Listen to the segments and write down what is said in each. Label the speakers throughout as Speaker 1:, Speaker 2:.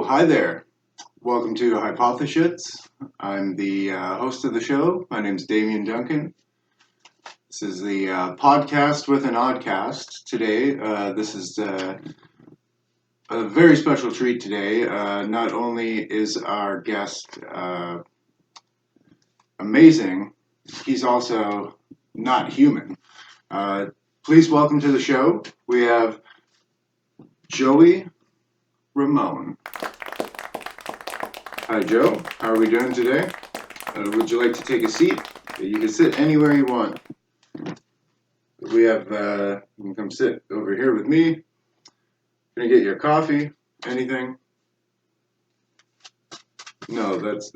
Speaker 1: Hi there. Welcome to Hypothesh. I'm the host of the show. My name's Damien Duncan. This is the podcast with an oddcast. Today, this is a very special treat today. Not only is our guest amazing, he's also not human. Please welcome to the show. We have Joey Ramone. Hi, Joe. How are we doing today? Would you like to take a seat? You can sit anywhere you want. We have, you can come sit over here with me. Gonna get your coffee. Anything? No, that's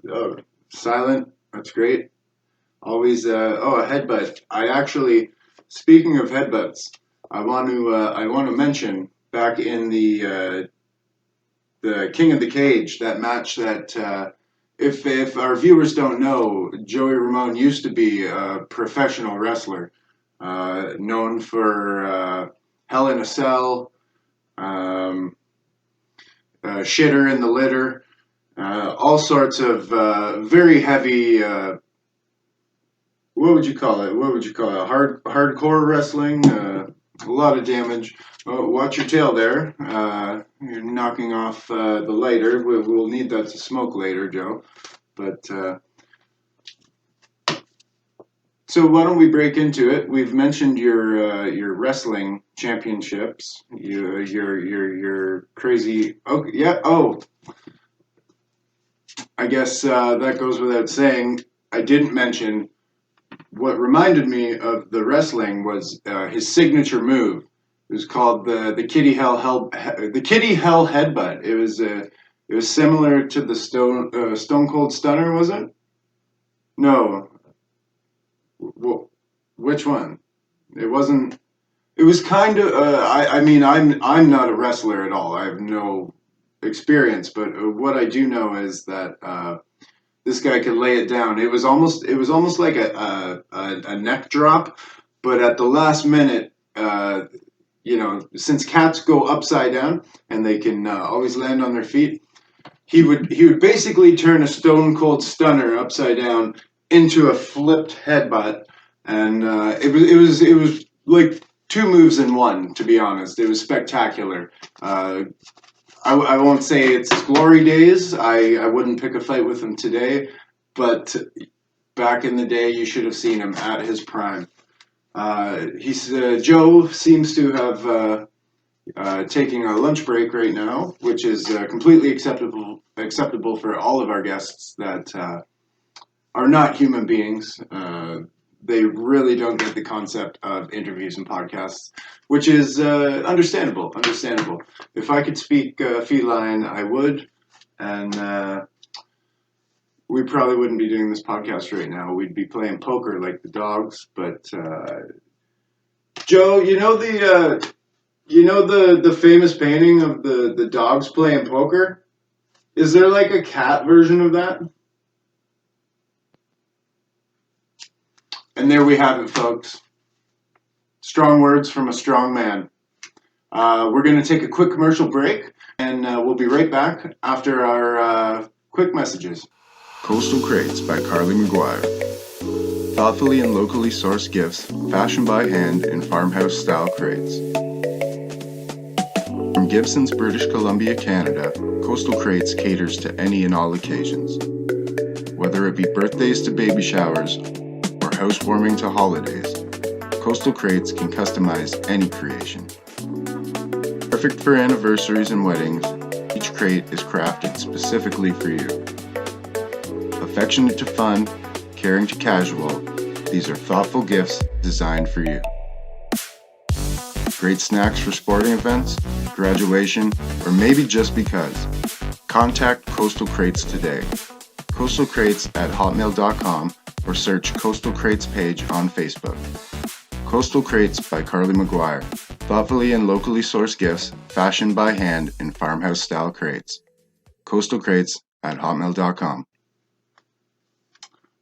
Speaker 1: silent. That's great. Always, a headbutt. Speaking of headbutts, I want to mention back in the King of the Cage, that match that, if our viewers don't know, Joey Ramone used to be a professional wrestler, known for Hell in a Cell, Shitter in the Litter, all sorts of very heavy, what would you call it? Hardcore wrestling, a lot of damage. Oh, watch your tail there. You're knocking off the lighter. We'll need that to smoke later, Joe. But so why don't we break into it? We've mentioned your wrestling championships. Your crazy. Oh yeah. Oh, I guess that goes without saying. I didn't mention. What reminded me of the wrestling was his signature move. It was called the Kitty Hell headbutt. It was similar to the Stone Cold Stunner, was it? No. Which one? It wasn't. It was kind of. I'm not a wrestler at all. I have no experience, but what I do know is that this guy could lay it down. It was almost like a neck drop, but at the last minute. Since cats go upside down and they can always land on their feet, he would basically turn a Stone Cold Stunner upside down into a flipped headbutt, and it was like two moves in one. To be honest, it was spectacular. I won't say it's glory days. I wouldn't pick a fight with him today, but back in the day, you should have seen him at his prime. Joe seems to have taking a lunch break right now, which is completely acceptable for all of our guests that are not human beings. They really don't get the concept of interviews and podcasts, which is understandable. If I could speak feline, I would, and we probably wouldn't be doing this podcast right now. We'd be playing poker like the dogs. But Joe, you know the famous painting of the dogs playing poker? Is there like a cat version of that? And there we have it, folks. Strong words from a strong man. We're going to take a quick commercial break, and we'll be right back after our quick messages.
Speaker 2: Coastal Crates by Carly McGuire. Thoughtfully and locally sourced gifts, fashioned by hand in farmhouse-style crates. From Gibson's, British Columbia, Canada, Coastal Crates caters to any and all occasions. Whether it be birthdays to baby showers or housewarming to holidays, Coastal Crates can customize any creation. Perfect for anniversaries and weddings, each crate is crafted specifically for you. Affectionate to fun, caring to casual, these are thoughtful gifts designed for you. Great snacks for sporting events, graduation, or maybe just because. Contact Coastal Crates today. Coastal Crates at hotmail.com or search Coastal Crates page on Facebook. Coastal Crates by Carly McGuire. Thoughtfully and locally sourced gifts, fashioned by hand in farmhouse-style crates. Coastal Crates at hotmail.com.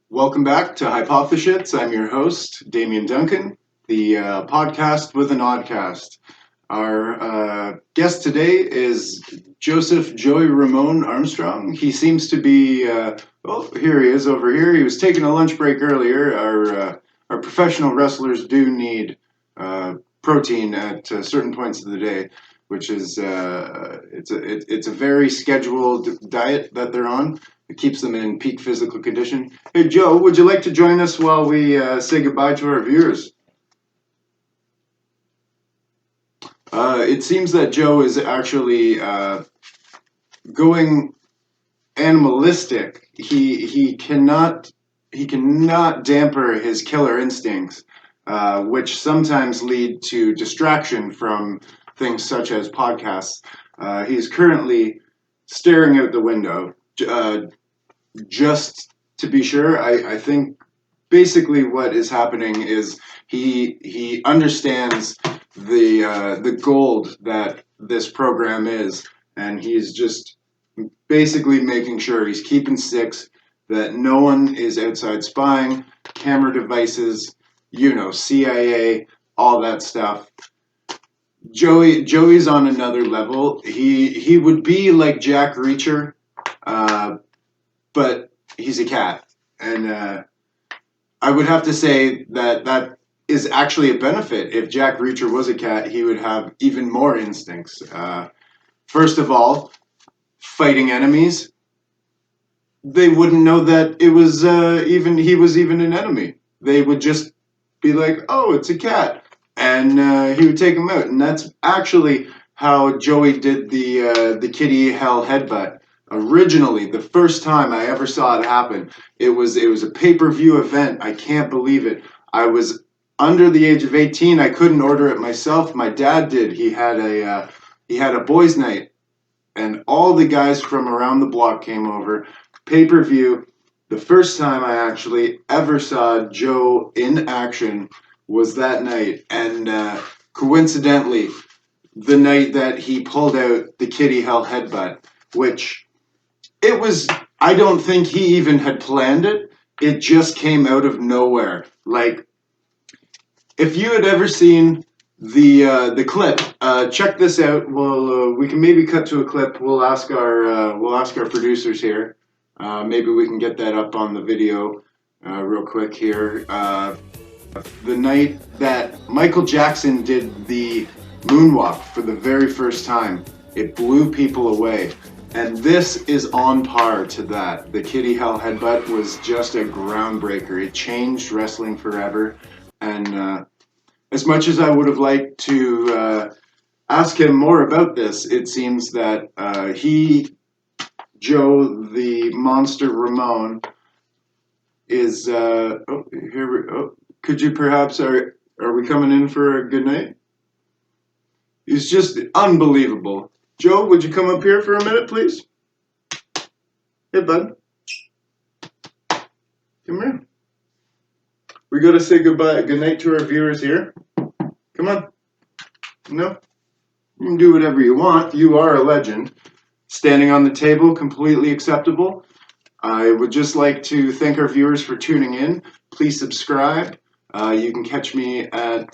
Speaker 1: Welcome back to Hypothesh. I'm your host, Damien Duncan, the podcast with an oddcast. Our guest today is Joseph Joey Ramone Armstrong. He seems to be, here he is over here. He was taking a lunch break earlier. Our professional wrestlers do need protein at certain points of the day, which is it's a very scheduled diet that they're on. It keeps them in peak physical condition. Hey Joe, would you like to join us while we say goodbye to our viewers? It seems that Joe is actually going animalistic. He cannot damper his killer instincts, which sometimes lead to distraction from things such as podcasts. He's currently staring out the window. Just to be sure, I think basically what is happening is he understands the gold that this program is, and he's just basically making sure he's keeping six, that no one is outside spying, camera devices, CIA, all that stuff. Joey's on another level. He would be like Jack Reacher, but he's a cat, and I would have to say that is actually a benefit. If Jack Reacher was a cat, he would have even more instincts. First of all, fighting enemies, they wouldn't know that it was he was even an enemy. They would just be like, "Oh, it's a cat," and he would take them out. And that's actually how Joey did the kitty hell headbutt. Originally, the first time I ever saw it happen, it was a pay-per-view event. I can't believe it. I was under the age of 18. I couldn't order it myself. My dad did. He had a boys' night, and all the guys from around the block came over. Pay-per-view. The first time I actually ever saw Joe in action was that night, and coincidentally, the night that he pulled out the kitty hell headbutt, which it was, I don't think he even had planned it. It just came out of nowhere. Like, if you had ever seen the clip, check this out. We can maybe cut to a clip. We'll ask our producers here. Maybe we can get that up on the video real quick here. The night that Michael Jackson did the moonwalk for the very first time, it blew people away. And this is on par to that. The kitty hell headbutt was just a groundbreaker. It changed wrestling forever. And as much as I would have liked to ask him more about this, it seems that Joe, the monster Ramone, is. Could you perhaps are we coming in for a good night? He's just unbelievable. Joe, would you come up here for a minute, please? Hey, bud. Come here. We got to say goodbye, good night to our viewers here. Come on. No? You can do whatever you want. You are a legend. Standing on the table, completely acceptable. I would just like to thank our viewers for tuning in. Please subscribe. You can catch me at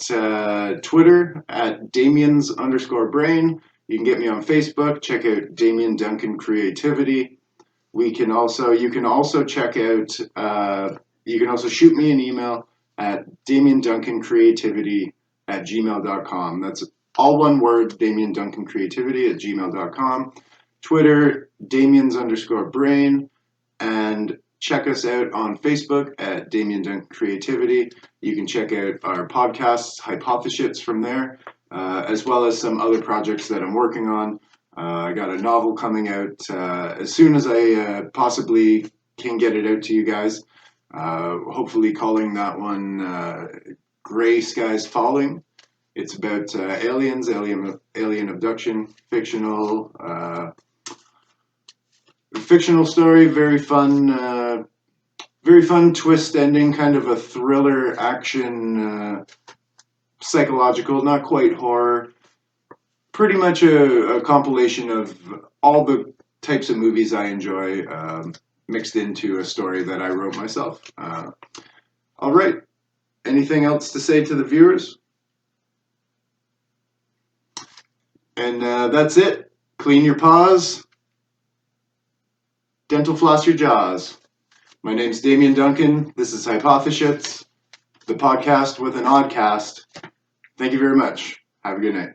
Speaker 1: Twitter at Damien's_brain. You can get me on Facebook. Check out Damien Duncan Creativity. You can also check out. You can also shoot me an email at DamienDuncanCreativity@gmail.com. That's all one word, DamienDuncanCreativity@gmail.com. Twitter, Damien's_brain, and check us out on Facebook at Damien Duncan Creativity. You can check out our podcasts, Hypothesh, from there, as well as some other projects that I'm working on. I got a novel coming out as soon as I possibly can get it out to you guys. Hopefully calling that one Gray Skies Falling. It's about aliens, alien abduction, fictional story, very fun twist ending, kind of a thriller, action, psychological, not quite horror. Pretty much a compilation of all the types of movies I enjoy, mixed into a story that I wrote myself. All right. Anything else to say to the viewers? And that's it. Clean your paws, dental floss your jaws. My name's Damian Duncan. This is Hypothesh, the podcast with an oddcast. Thank you very much. Have a good night.